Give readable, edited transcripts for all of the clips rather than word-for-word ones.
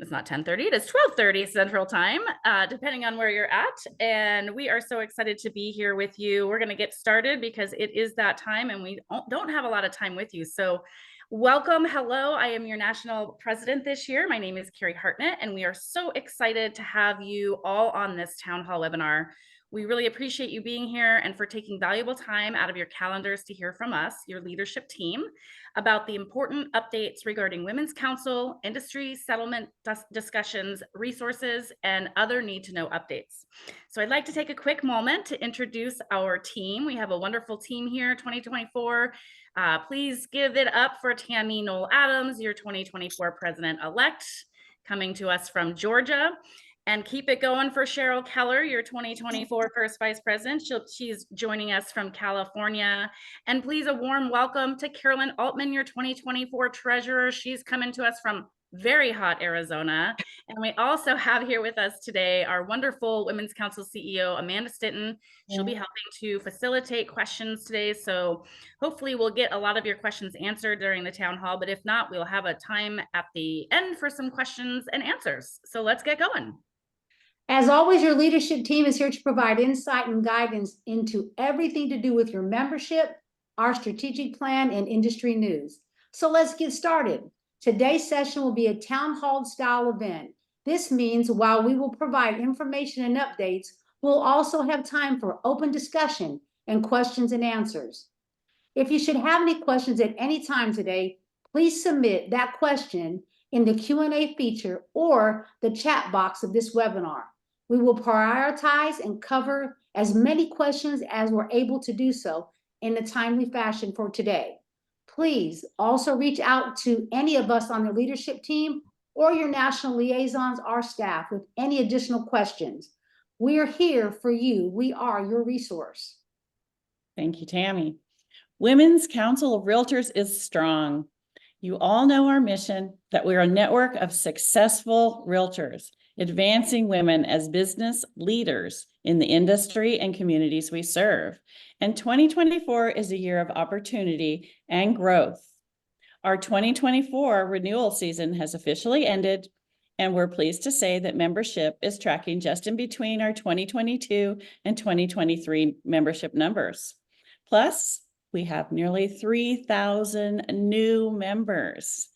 it's not 10:30, it is 12:30 Central Time, depending on where you're at. And we are so excited to be here with you. We're going to get started because it is that time and we don't have a lot of time with you. So welcome. Hello. I am your national president this year. My name is Carrie Hartnett, and we are so excited to have you all on this town hall webinar. We really appreciate you being here and for taking valuable time out of your calendars to hear from us, your leadership team, about the important updates regarding Women's Council, industry settlement discussions, resources, and other need-to-know updates. So I'd like to take a quick moment to introduce our team. We have a wonderful team here, 2024. Please give it up for Tammy Noel Adams, your 2024 president-elect, coming to us from Georgia. And keep it going for Cheryl Keller, your 2024 first vice president. She's joining us from California. And please, a warm welcome to Carolyn Altman, your 2024 treasurer. She's coming to us from very hot Arizona. And we also have here with us today our wonderful Women's Council CEO, Amanda Stinton. She'll be helping to facilitate questions today. So hopefully we'll get a lot of your questions answered during the town hall, but if not, we'll have a time at the end for some questions and answers. So let's get going. As always, your leadership team is here to provide insight and guidance into everything to do with your membership, our strategic plan, and industry news. So let's get started. Today's session will be a town hall style event. This means while we will provide information and updates, we'll also have time for open discussion and questions and answers. If you should have any questions at any time today, please submit that question in the Q&A feature or the chat box of this webinar. We will prioritize and cover as many questions as we're able to do so in a timely fashion for today. Please also reach out to any of us on the leadership team or your national liaisons, our staff, with any additional questions. We are here for you. We are your resource. Thank you, Tammy. Women's Council of Realtors is strong. You all know our mission, that we're a network of successful realtors, advancing women as business leaders in the industry and communities we serve. And 2024 is a year of opportunity and growth. Our 2024 renewal season has officially ended, and we're pleased to say that membership is tracking just in between our 2022 and 2023 membership numbers. Plus, we have nearly 3,000 new members.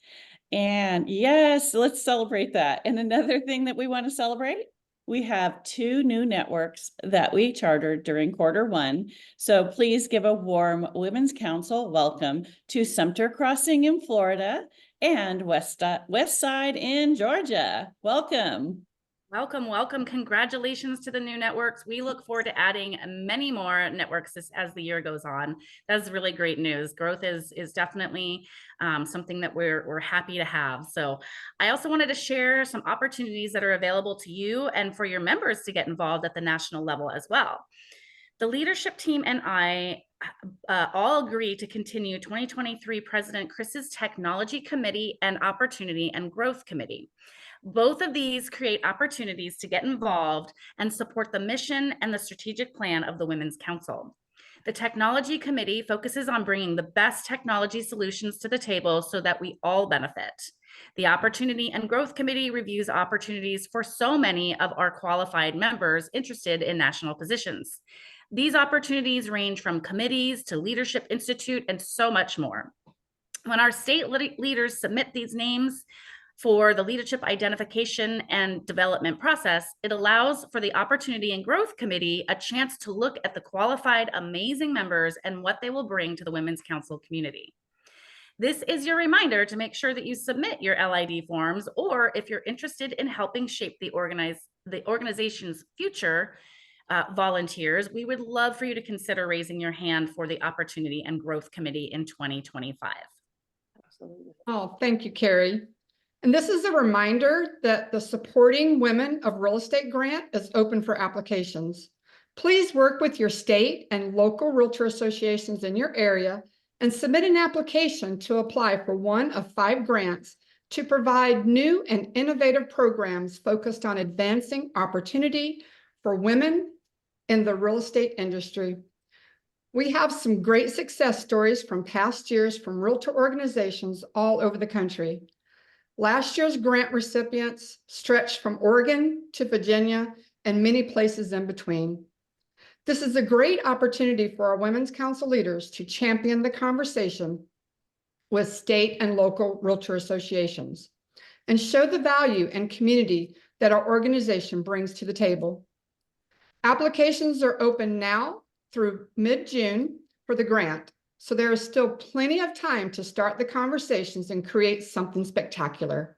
And yes, let's celebrate that. And another thing that we want to celebrate, we have 2 new networks that we chartered during Q1. So please give a warm Women's Council welcome to Sumter Crossing in Florida and West Side in Georgia. Welcome. Welcome, welcome. Congratulations to the new networks. We look forward to adding many more networks as the year goes on. That's really great news. Growth is definitely something that we're happy to have. So I also wanted to share some opportunities that are available to you and for your members to get involved at the national level as well. The leadership team and I all agree to continue 2023 President Chris's Technology Committee and Opportunity and Growth Committee. Both of these create opportunities to get involved and support the mission and the strategic plan of the Women's Council. The Technology Committee focuses on bringing the best technology solutions to the table so that we all benefit. The Opportunity and Growth Committee reviews opportunities for so many of our qualified members interested in national positions. These opportunities range from committees to Leadership Institute and so much more. When our state leaders submit these names for the leadership identification and development process, it allows for the Opportunity and Growth Committee a chance to look at the qualified, amazing members and what they will bring to the Women's Council community. This is your reminder to make sure that you submit your LID forms, or if you're interested in helping shape the organization's future volunteers, we would love for you to consider raising your hand for the Opportunity and Growth Committee in 2025. Absolutely. Oh, thank you, Carrie. And this is a reminder that the Supporting Women of Real Estate grant is open for applications. Please work with your state and local realtor associations in your area and submit an application to apply for one of 5 grants to provide new and innovative programs focused on advancing opportunity for women in the real estate industry. We have some great success stories from past years from realtor organizations all over the country. Last year's grant recipients stretched from Oregon to Virginia and many places in between. This is a great opportunity for our Women's Council leaders to champion the conversation with state and local realtor associations and show the value and community that our organization brings to the table. Applications are open now through mid-June for the grant, so there is still plenty of time to start the conversations and create something spectacular.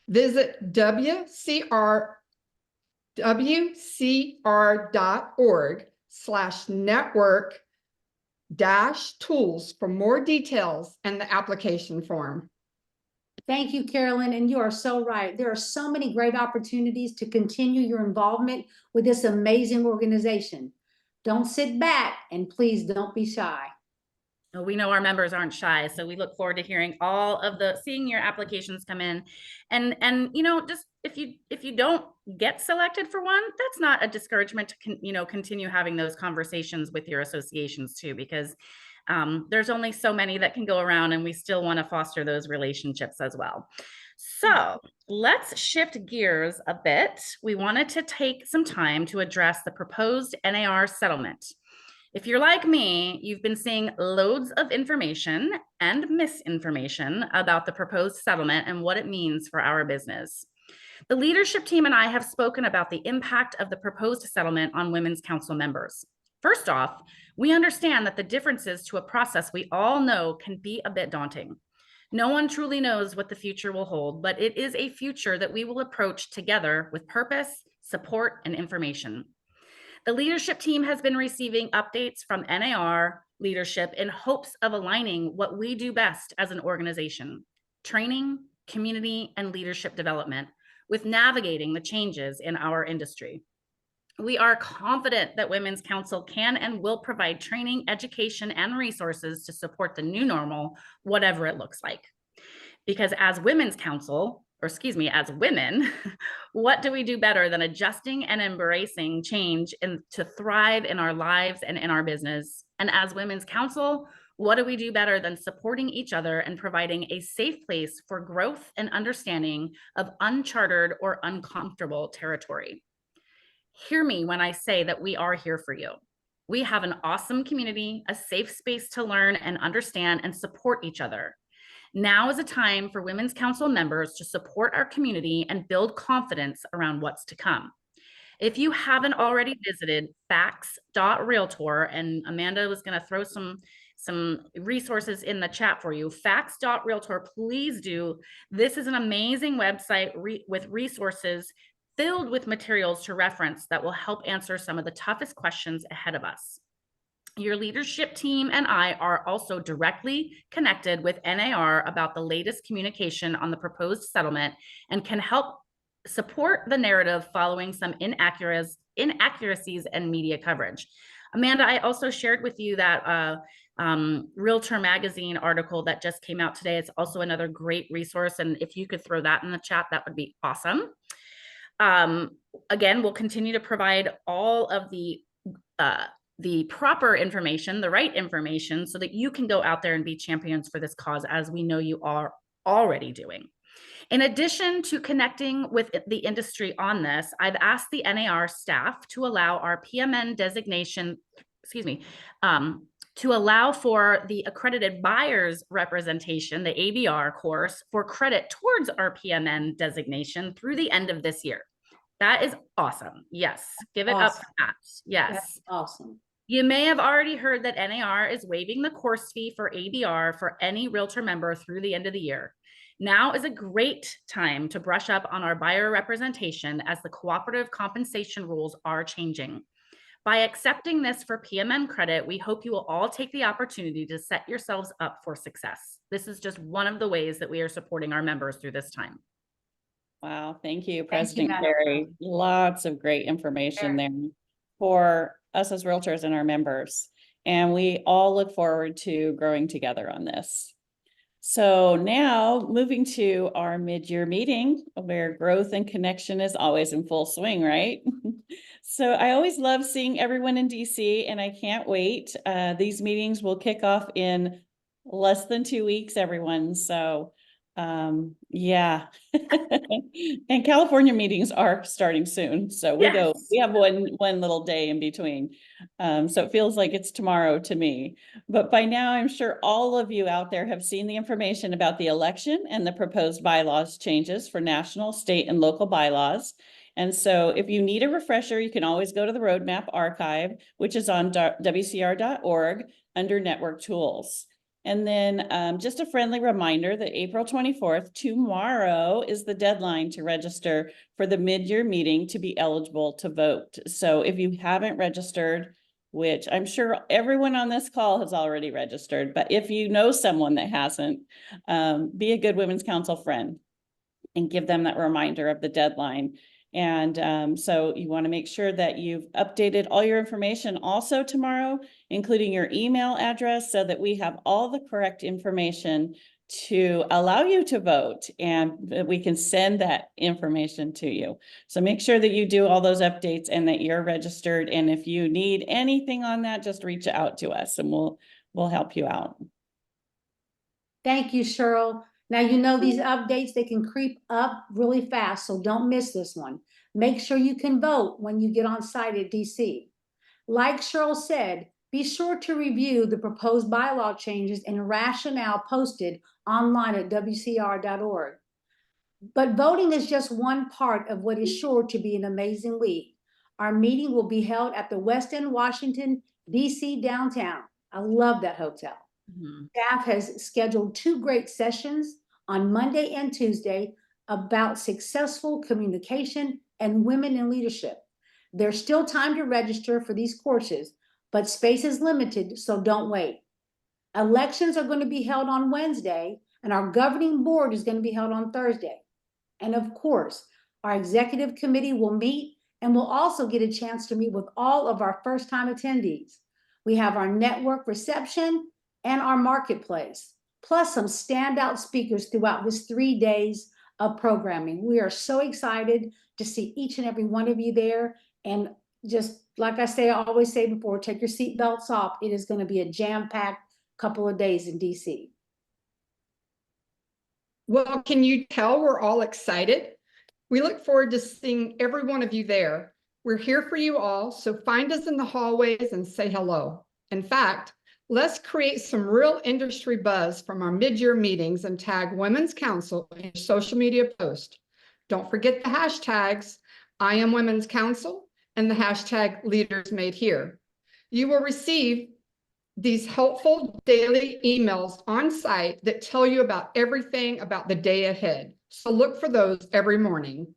Visit wcr.org/network-tools for more details and the application form. Thank you, Carolyn, and you are so right. There are so many great opportunities to continue your involvement with this amazing organization. Don't sit back and please don't be shy. Well, we know our members aren't shy, so we look forward to hearing seeing your applications come in. And just if you don't get selected for one, that's not a discouragement to continue having those conversations with your associations too, because there's only so many that can go around, and we still want to foster those relationships as well. So let's shift gears a bit. We wanted to take some time to address the proposed NAR settlement. If you're like me, you've been seeing loads of information and misinformation about the proposed settlement and what it means for our business. The leadership team and I have spoken about the impact of the proposed settlement on Women's Council members. First off, we understand that the differences to a process we all know can be a bit daunting. No one truly knows what the future will hold, but it is a future that we will approach together with purpose, support, and information. The leadership team has been receiving updates from NAR leadership in hopes of aligning what we do best as an organization: training, community, and leadership development, with navigating the changes in our industry. We are confident that Women's Council can and will provide training, education, and resources to support the new normal, whatever it looks like. Because as Women's Council, as women, what do we do better than adjusting and embracing change to thrive in our lives and in our business? And as Women's Council, what do we do better than supporting each other and providing a safe place for growth and understanding of uncharted or uncomfortable territory? Hear me when I say that we are here for you. We have an awesome community, a safe space to learn and understand and support each other. Now is a time for Women's Council members to support our community and build confidence around what's to come. If you haven't already visited facts.realtor, and Amanda was going to throw some resources in the chat for you, facts.realtor, please do. This is an amazing website with resources filled with materials to reference that will help answer some of the toughest questions ahead of us. Your leadership team and I are also directly connected with NAR about the latest communication on the proposed settlement and can help support the narrative following some inaccuracies and media coverage. Amanda, I also shared with you that Realtor Magazine article that just came out today. It's also another great resource, and if you could throw that in the chat, that would be awesome. Again, we'll continue to provide all of the proper information, the right information, so that you can go out there and be champions for this cause, as we know you are already doing. In addition to connecting with the industry on this, I've asked the NAR staff to allow our PMN designation, to allow for the accredited buyers representation, the ABR course, for credit towards our PMN designation through the end of this year. That is awesome. Yes, give it up for that. Yes. That's awesome. You may have already heard that NAR is waiving the course fee for ABR for any realtor member through the end of the year. Now is a great time to brush up on our buyer representation, as the cooperative compensation rules are changing. By accepting this for PMN credit, we hope you will all take the opportunity to set yourselves up for success. This is just one of the ways that we are supporting our members through this time. Wow, thank you, President Madam Carey. Lots of great information there for us as realtors and our members. And we all look forward to growing together on this. So now moving to our mid-year meeting, where growth and connection is always in full swing, right? So I always love seeing everyone in DC, and I can't wait. These meetings will kick off in less than 2 weeks, everyone. So Yeah. And California meetings are starting soon, so we Yes. have one little day in between. So it feels like it's tomorrow to me. But by now, I'm sure all of you out there have seen the information about the election and the proposed bylaws changes for national, state, and local bylaws. And so if you need a refresher, you can always go to the Roadmap Archive, which is on WCR.org under Network Tools. And then just a friendly reminder that April 24th, tomorrow, is the deadline to register for the mid-year meeting to be eligible to vote. So if you haven't registered, which I'm sure everyone on this call has already registered, but if you know someone that hasn't, be a good Women's Council friend and give them that reminder of the deadline. And so you want to make sure that you've updated all your information also tomorrow, including your email address, so that we have all the correct information to allow you to vote and that we can send that information to you. So make sure that you do all those updates and that you're registered. And if you need anything on that, just reach out to us and we'll help you out. Thank you, Cheryl. Now, you know, these updates, they can creep up really fast, so don't miss this one. Make sure you can vote when you get on site at DC. Like Cheryl said, be sure to review the proposed bylaw changes and rationale posted online at WCR.org. But voting is just one part of what is sure to be an amazing week. Our meeting will be held at the West End, Washington, DC downtown. I love that hotel. Mhm. Staff has scheduled 2 great sessions on Monday and Tuesday about successful communication and women in leadership. There's still time to register for these courses, but space is limited, so don't wait. Elections are going to be held on Wednesday, and our governing board is going to be held on Thursday. And of course, our executive committee will meet and we'll also get a chance to meet with all of our first-time attendees. We have our network reception and our marketplace, plus some standout speakers throughout this 3 days of programming. We are so excited to see each and every one of you there. And just like I always say before, take your seatbelts off. It is going to be a jam-packed couple of days in DC. Well, can you tell we're all excited? We look forward to seeing every one of you there. We're here for you all, so find us in the hallways and say hello. In fact, let's create some real industry buzz from our mid-year meetings and tag Women's Council in your social media post. Don't forget the hashtags I am Women's Council and the hashtag Leaders Made Here. You will receive these helpful daily emails on site that tell you about everything about the day ahead. So look for those every morning.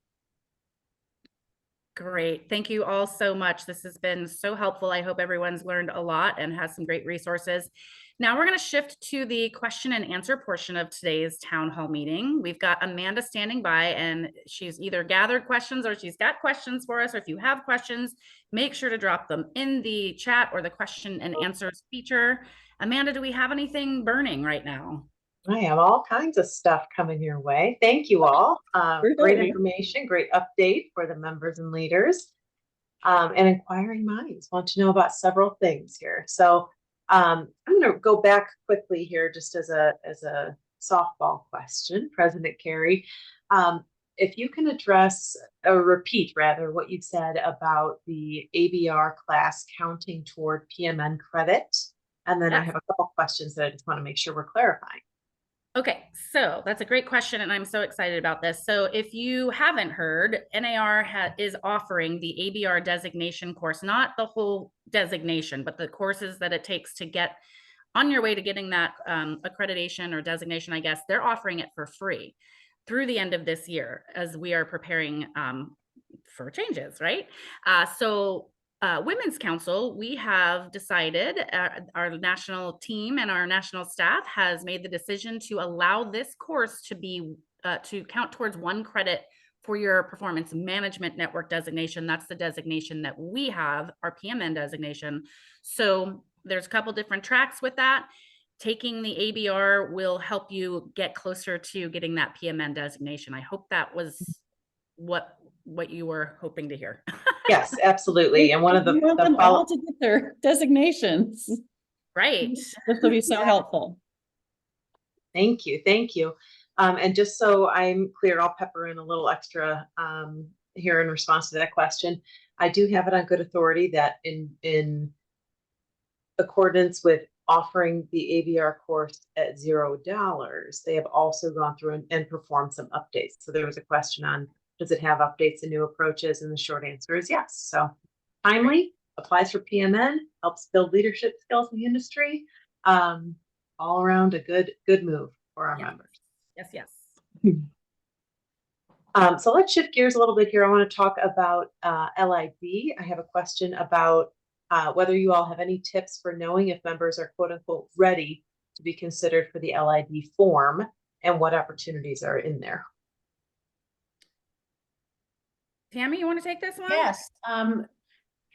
Great. Thank you all so much. This has been so helpful. I hope everyone's learned a lot and has some great resources. Now we're going to shift to the question and answer portion of today's town hall meeting. We've got Amanda standing by, and she's either gathered questions or she's got questions for us. Or if you have questions, make sure to drop them in the chat or the question and answers feature. Amanda, do we have anything burning right now? I have all kinds of stuff coming your way. Thank you all. Great information, great update for the members and leaders. And inquiring minds want to know about several things here. So I'm going to go back quickly here just as a softball question, President Carey. If you can address or repeat rather what you said about the ABR class counting toward PMN credit. And then I have a couple questions that I just want to make sure we're clarifying. Okay, so that's a great question, and I'm so excited about this. So if you haven't heard, NAR is offering the ABR designation course, not the whole designation, but the courses that it takes to get on your way to getting that accreditation or designation, I guess. They're offering it for free through the end of this year as we are preparing for changes, right? Women's Council, we have decided, our national team and our national staff has made the decision to allow this course to be to count towards 1 credit for your performance management network designation. That's the designation that we have, our PMN designation. So there's a couple different tracks with that. Taking the ABR will help you get closer to getting that PMN designation. I hope that was what you were hoping to hear. Yes, absolutely. And one of We want them all to get their designations. Right. This will be so helpful. Thank you. Thank you. And just so I'm clear, I'll pepper in a little extra here in response to that question. I do have it on good authority that in accordance with offering the ABR course at $0, they have also gone through and performed some updates. So there was a question on, does it have updates and new approaches? And the short answer is yes. So timely, applies for PMN, helps build leadership skills in the industry. All around a good move for our members. Yes, yes. So let's shift gears a little bit here. I want to talk about LID. I have a question about whether you all have any tips for knowing if members are quote unquote ready to be considered for the LID form and what opportunities are in there. Tammy, you want to take this one? Yes,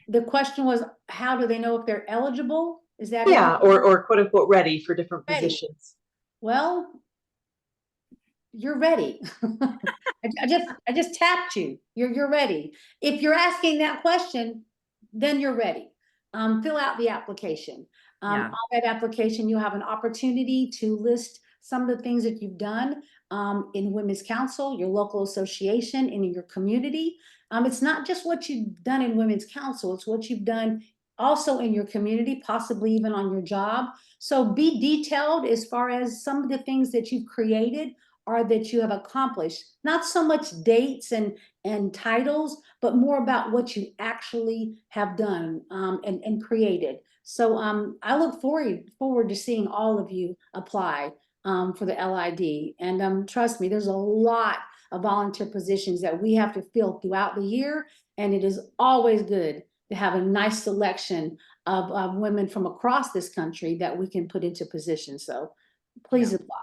the question was, how do they know if they're eligible? Is that? Yeah, or quote unquote ready for different Ready. positions. Well, you're ready. I just tapped you. You're ready. If you're asking that question, then you're ready. Fill out the application. Yeah. On that application, you have an opportunity to list some of the things that you've done in Women's Council, your local association, and in your community. It's not just what you've done in Women's Council, it's what you've done also in your community, possibly even on your job. So be detailed as far as some of the things that you've created or that you have accomplished. Not so much dates and titles, but more about what you actually have done and created. So I look forward to seeing all of you apply for the LID. And trust me, there's a lot of volunteer positions that we have to fill throughout the year. And it is always good to have a nice selection of women from across this country that we can put into positions. So please apply.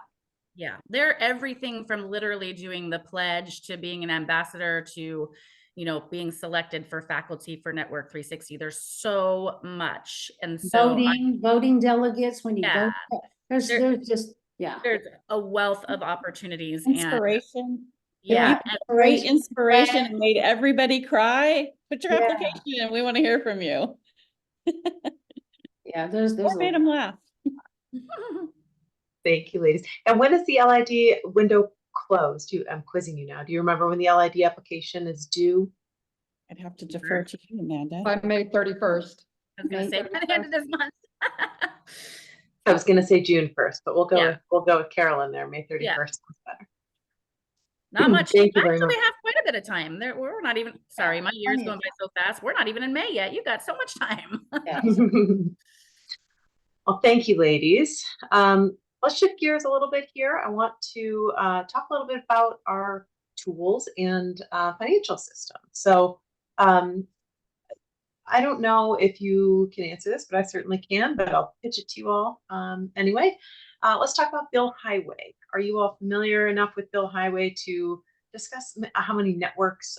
Yeah, they're everything from literally doing the pledge to being an ambassador to, you know, being selected for faculty for Network 360. There's so much. And so voting delegates when you Yeah. vote. There's just, yeah. there's a wealth of opportunities. Inspiration. And yeah, Great inspiration and made everybody cry. Put your Yeah. application in. We want to hear from you. Yeah, there's Or made them laugh. Thank you, ladies. And when is the LID window closed? I'm quizzing you now. Do you remember when the LID application is due? I'd have to defer to you, Amanda. By May 31st. I was gonna say by the end of this month. I was going to say June 1st, but we'll go Yeah. with Carolyn there. May 31st. Yeah. Sounds better. Not much. Thank you very Actually, much. we have quite a bit of time. We're not even, sorry, my year's plenty going of by so fast. We're not even in May yet. You got so much time. Yeah. Well, thank you, ladies. Let's shift gears a little bit here. I want to talk a little bit about our tools and financial system. So I don't know if you can answer this, but I certainly can, but I'll pitch it to you all anyway. Let's talk about Bill Highway. Are you all familiar enough with Bill Highway to discuss how many networks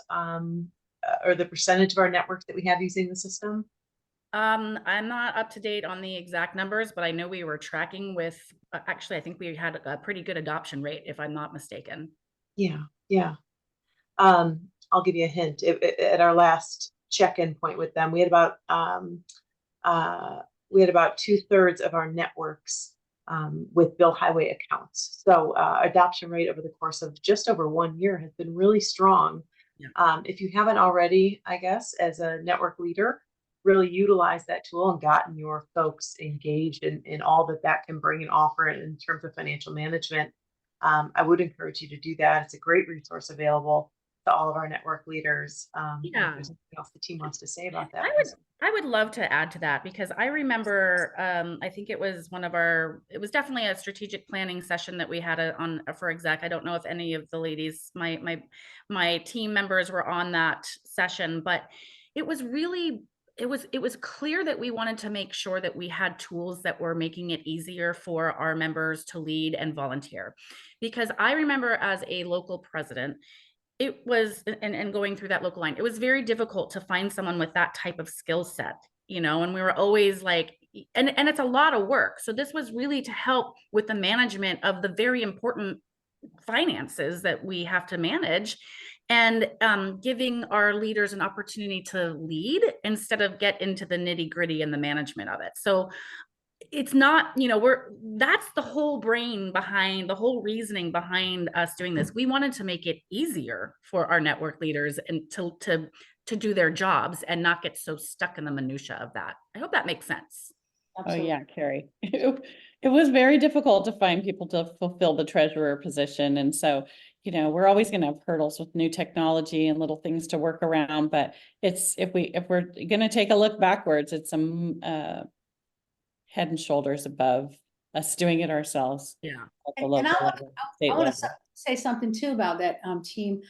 or the percentage of our networks that we have using the system? I'm not up to date on the exact numbers, but I know we were tracking with, actually, I think we had a pretty good adoption rate, if I'm not mistaken. Yeah. I'll give you a hint. At our last check-in point with them, we had about 2/3 of our networks with Bill Highway accounts. So adoption rate over the course of just over 1 year has been really strong. Yeah. If you haven't already, I guess, as a network leader, really utilize that tool and gotten your folks engaged in all that can bring and offer in terms of financial management, I would encourage you to do that. It's a great resource available to all of our network leaders. If there's anything else the team wants to say about that. I would love to add to that because I remember, I think it was it was definitely a strategic planning session that we had on for exec. I don't know if any of the ladies, my team members were on that session, but it was really, it was clear that we wanted to make sure that we had tools that were making it easier for our members to lead and volunteer. Because I remember as a local president, it was, and going through that local line, it was very difficult to find someone with that type of skill set, you know, and we were always like, and it's a lot of work. So this was really to help with the management of the very important finances that we have to manage, and giving our leaders an opportunity to lead instead of get into the nitty-gritty and the management of it. So it's not, that's the whole brain behind the whole reasoning behind us doing this. We wanted to make it easier for our network leaders and to do their jobs and not get so stuck in the minutia of that. I hope that makes sense. Oh, yeah, Carrie. It was very difficult to find people to fulfill the treasurer position. And so, we're always going to have hurdles with new technology and little things to work around. But if we're going to take a look backwards, it's head and shoulders above us doing it ourselves. Yeah. At the And local I level, state want level. to say something too about that, team.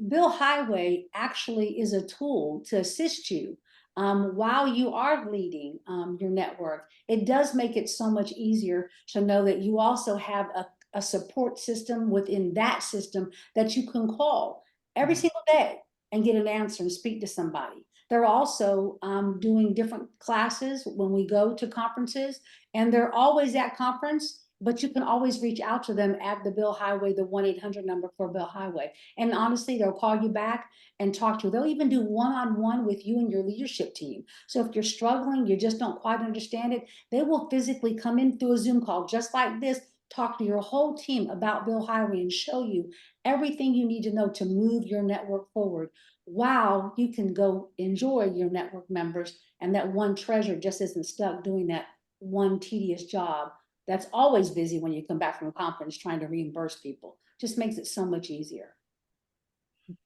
Bill Highway actually is a tool to assist you while you are leading your network. It does make it so much easier to know that you also have a support system within that system that you can call every single day and get an answer and speak to somebody. They're also doing different classes when we go to conferences, and they're always at conference, but you can always reach out to them at the Bill Highway, the 1-800 number for Bill Highway. And honestly, they'll call you back and talk to you. They'll even do one-on-one with you and your leadership team. So if you're struggling, you just don't quite understand it, they will physically come in through a Zoom call just like this, talk to your whole team about Bill Highway and show you everything you need to know to move your network forward. Wow, you can go enjoy your network members, and that one treasurer just isn't stuck doing that one tedious job that's always busy when you come back from a conference trying to reimburse people. Just makes it so much easier.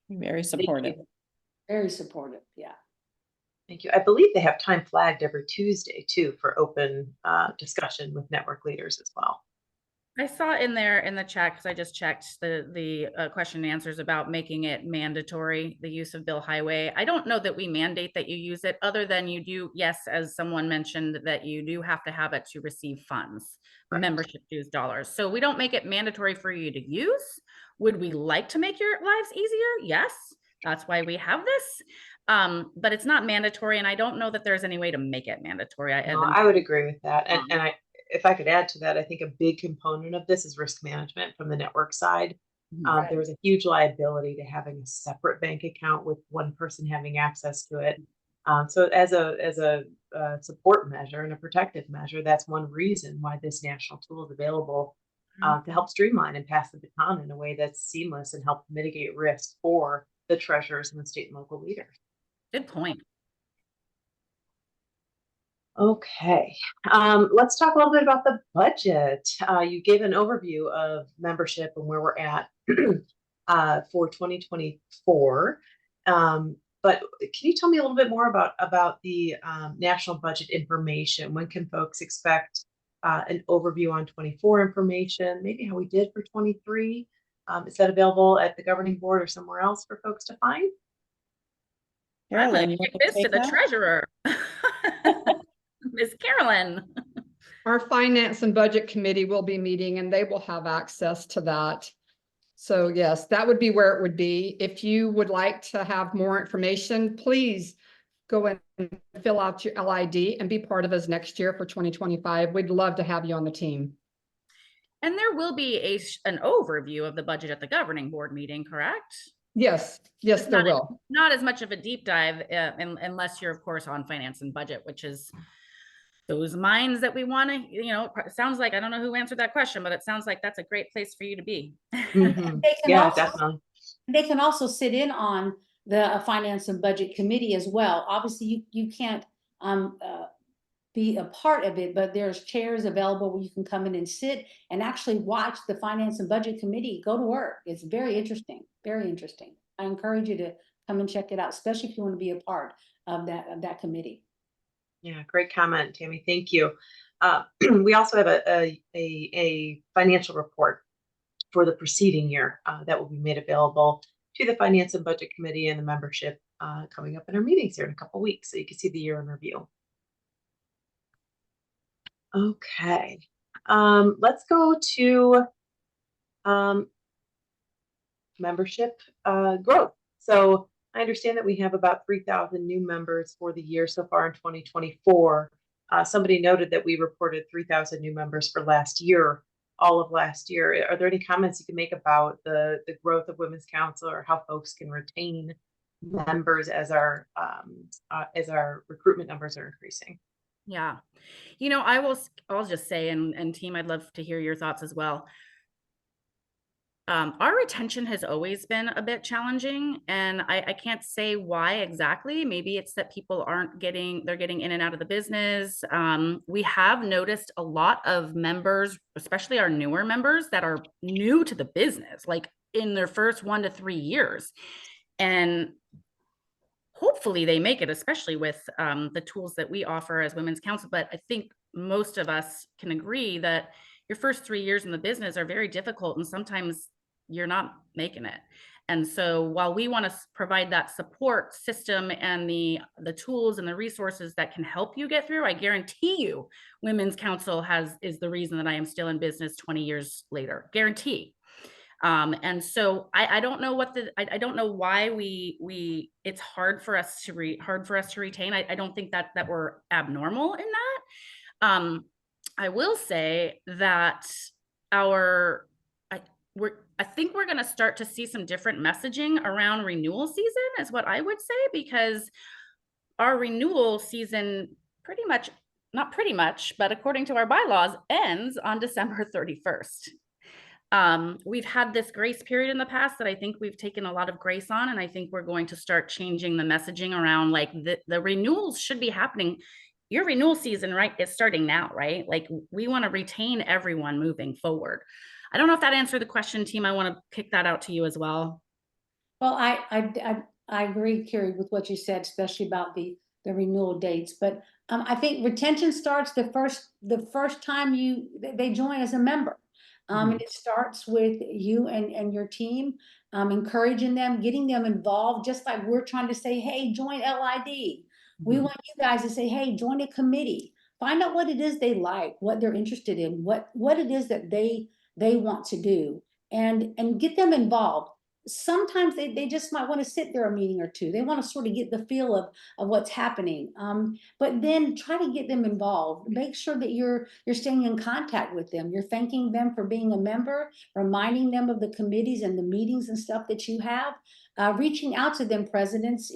Very supportive. Very supportive, yeah. Thank you. I believe they have time flagged every Tuesday too for open discussion with network leaders as well. I saw in there in the chat, because I just checked the question and answers about making it mandatory, the use of Bill Highway. I don't know that we mandate that you use it, other than you do, yes, as someone mentioned, that you do have to have it to receive funds, Right. Membership dues dollars. So we don't make it mandatory for you to use. Would we like to make your lives easier? Yes, that's why we have this. But it's not mandatory, and I don't know that there's any way to make it mandatory. No, I would agree with that. And if I could add to that, I think a big component of this is risk management from the network side. Right. There was a huge liability to having a separate bank account with one person having access to it. So as a support measure and a protective measure, that's one reason why this national tool is available to help streamline and pass the baton in a way that's seamless and help mitigate risk for the treasurers and the state and local leaders. Good point. Okay, let's talk a little bit about the budget. You gave an overview of membership and where we're at for 2024. But can you tell me a little bit more about the national budget information? When can folks expect an overview on 24 information? Maybe how we did for 23? Is that available at the governing board or somewhere else for folks to find? Carolyn, you kick want to this to take the that? treasurer. Ms. Carolyn. Our Finance and Budget Committee will be meeting, and they will have access to that. So yes, that would be where it would be. If you would like to have more information, please go in and fill out your LID and be part of us next year for 2025. We'd love to have you on the team. And there will be an overview of the budget at the governing board meeting, correct? Yes, there will. Not as much of a deep dive unless you're, of course, on finance and budget, which is those minds that we want to, it sounds like, I don't know who answered that question, but it sounds like that's a great place for you to be. Mm-hmm. Yeah, definitely. They can also sit in on the Finance and Budget Committee as well. Obviously, you can't be a part of it, but there's chairs available where you can come in and sit and actually watch the Finance and Budget Committee go to work. It's very interesting, very interesting. I encourage you to come and check it out, especially if you want to be a part of that committee. Yeah, great comment, Tammy. Thank you. We also have a financial report for the preceding year that will be made available to the Finance and Budget Committee and the membership coming up in our meetings here in a couple of weeks, so you can see the year in review. Okay, let's go to membership growth. So I understand that we have about 3,000 new members for the year so far in 2024. Somebody noted that we reported 3,000 new members for last year, all of last year. Are there any comments you can make about the growth of Women's Council, or how folks can retain members as our recruitment numbers are increasing? Yeah. I'll just say, and team, I'd love to hear your thoughts as well. Our retention has always been a bit challenging, and I can't say why exactly. Maybe it's that people they're getting in and out of the business. We have noticed a lot of members, especially our newer members, that are new to the business, like in their first 1 to 3 years. And hopefully they make it, especially with the tools that we offer as Women's Council. But I think most of us can agree that your first 3 years in the business are very difficult, and sometimes you're not making it. And so while we want to provide that support system and the tools and the resources that can help you get through, I guarantee you Women's Council is the reason that I am still in business 20 years later. Guarantee. And so I don't know I don't know why it's hard for us to retain. I don't think that we're abnormal in that. I will say that I think we're going to start to see some different messaging around renewal season, is what I would say, because our renewal season not pretty much, but according to our bylaws, ends on December 31st. We've had this grace period in the past that I think we've taken a lot of grace on, and I think we're going to start changing the messaging around, like, the renewals should be happening. Your renewal season, right, is starting now, right? Like, we want to retain everyone moving forward. I don't know if that answered the question, team. I want to kick that out to you as well. Well, I agree, Carrie, with what you said, especially about the renewal dates. But I think retention starts the first time they join as a member. And it starts with you and your team, encouraging them, getting them involved, just like we're trying to say, hey, join LID. We want you guys to say, hey, join a committee. Find out what it is they like, what they're interested in, what it is that they want to do, and get them involved. Sometimes they just might want to sit there a meeting or two. They want to sort of get the feel of what's happening. But then try to get them involved. Make sure that you're staying in contact with them. You're thanking them for being a member, reminding them of the committees and the meetings and stuff that you have, reaching out to them, presidents,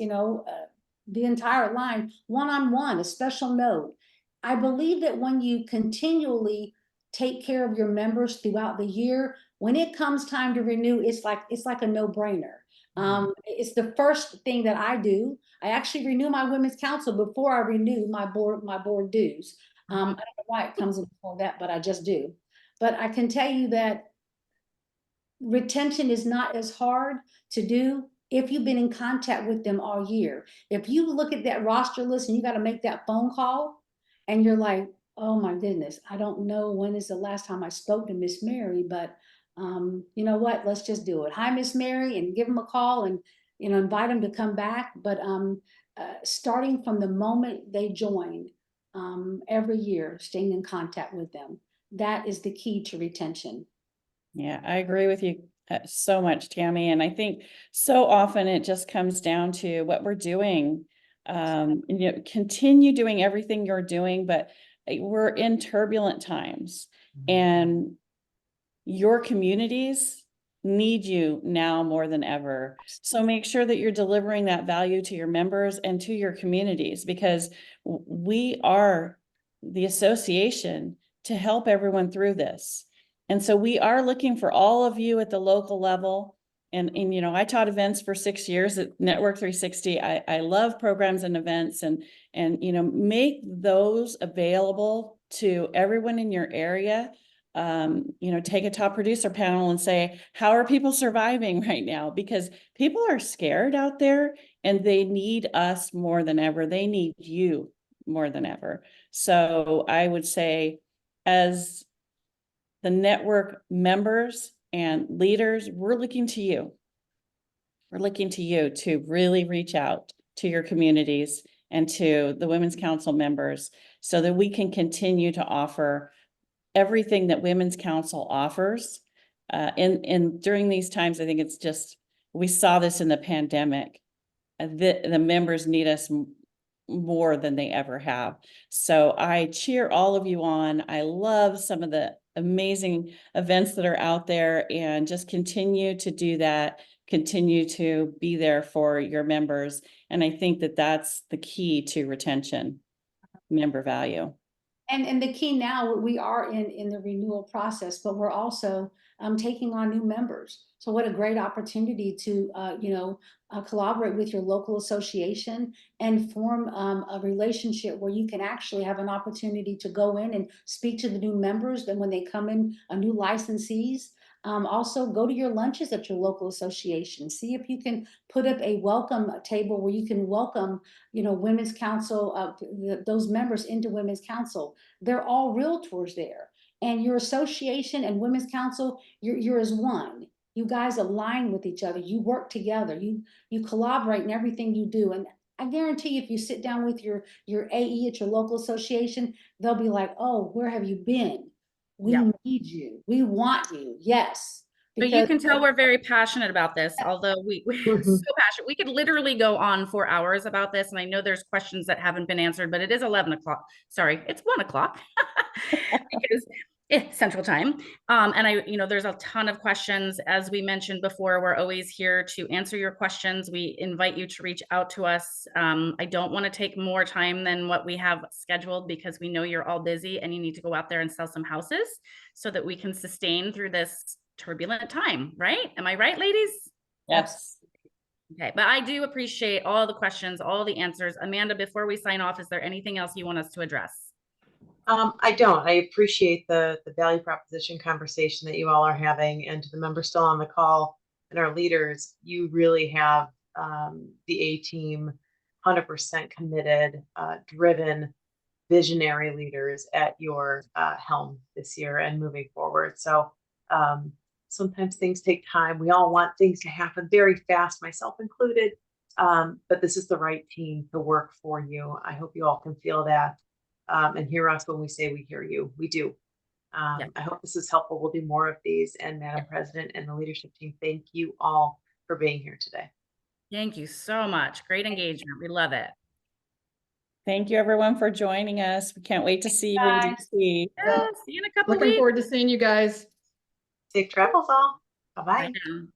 the entire line, one-on-one, a special note. I believe that when you continually take care of your members throughout the year, when it comes time to renew, it's like a no-brainer. It's the first thing that I do. I actually renew my Women's Council before I renew my board dues. I don't know why it comes in before that, but I just do. But I can tell you that retention is not as hard to do if you've been in contact with them all year. If you look at that roster list and you got to make that phone call and you're like, oh my goodness, I don't know when is the last time I spoke to Miss Mary, but you know what, let's just do it. Hi, Miss Mary, and give them a call and invite them to come back. But starting from the moment they join, every year, staying in contact with them, that is the key to retention. Yeah, I agree with you so much, Tammy. And I think so often it just comes down to what we're doing. Continue doing everything you're doing, but we're in turbulent times, and your communities need you now more than ever. So make sure that you're delivering that value to your members and to your communities, because we are the association to help everyone through this. And so we are looking for all of you at the local level. And I taught events for 6 years at Network 360. I love programs and events, and make those available to everyone in your area. Take a top producer panel and say, how are people surviving right now? Because people are scared out there and they need us more than ever. They need you more than ever. So I would say, as the network members and leaders, we're looking to you. We're looking to you to really reach out to your communities and to the Women's Council members so that we can continue to offer everything that Women's Council offers. And during these times, I think it's just, we saw this in the pandemic. The members need us more than they ever have. So I cheer all of you on. I love some of the amazing events that are out there, and just continue to do that. Continue to be there for your members. And I think that that's the key to retention. member value. And the key now, we are in the renewal process, but we're also taking on new members. So what a great opportunity to collaborate with your local association and form a relationship where you can actually have an opportunity to go in and speak to the new members. Then when they come in, new licensees, also go to your lunches at your local association. See if you can put up a welcome table where you can welcome, Women's Council, those members into Women's Council. They're all realtors there. And your association and Women's Council, you're as one. You guys align with each other. You work together. You collaborate in everything you do. And I guarantee if you sit down with your AE at your local association, they'll be like, oh, where have you been? We Yeah. need you. We want you. Yes. But you Because can tell we're very passionate about this, although we're so passionate. We could literally go on for hours about this. And I know there's questions that haven't been answered, but it is 11 o'clock. Sorry, it's 1 o'clock because it's Central Time. And there's a ton of questions. As we mentioned before, we're always here to answer your questions. We invite you to reach out to us. I don't want to take more time than what we have scheduled because we know you're all busy and you need to go out there and sell some houses so that we can sustain through this turbulent time, right? Am I right, ladies? Yes. Okay, but I do appreciate all the questions, all the answers. Amanda, before we sign off, is there anything else you want us to address? I don't. I appreciate the value proposition conversation that you all are having, and to the members still on the call and our leaders, you really have the A team 100% committed, driven, visionary leaders at your helm this year and moving forward. So sometimes things take time. We all want things to happen very fast, myself included. But this is the right team to work for you. I hope you all can feel that and hear us when we say we hear you. We do. I hope this is helpful. We'll do more of these. And Madam President and the leadership team, thank you all for being here today. Thank you so much. Great engagement. We love it. Thank you, everyone, for joining us. We can't wait to see you in guys. DC. Yeah, see you in a couple Looking weeks. forward to seeing you guys. Safe travels all. Bye-bye. Bye now.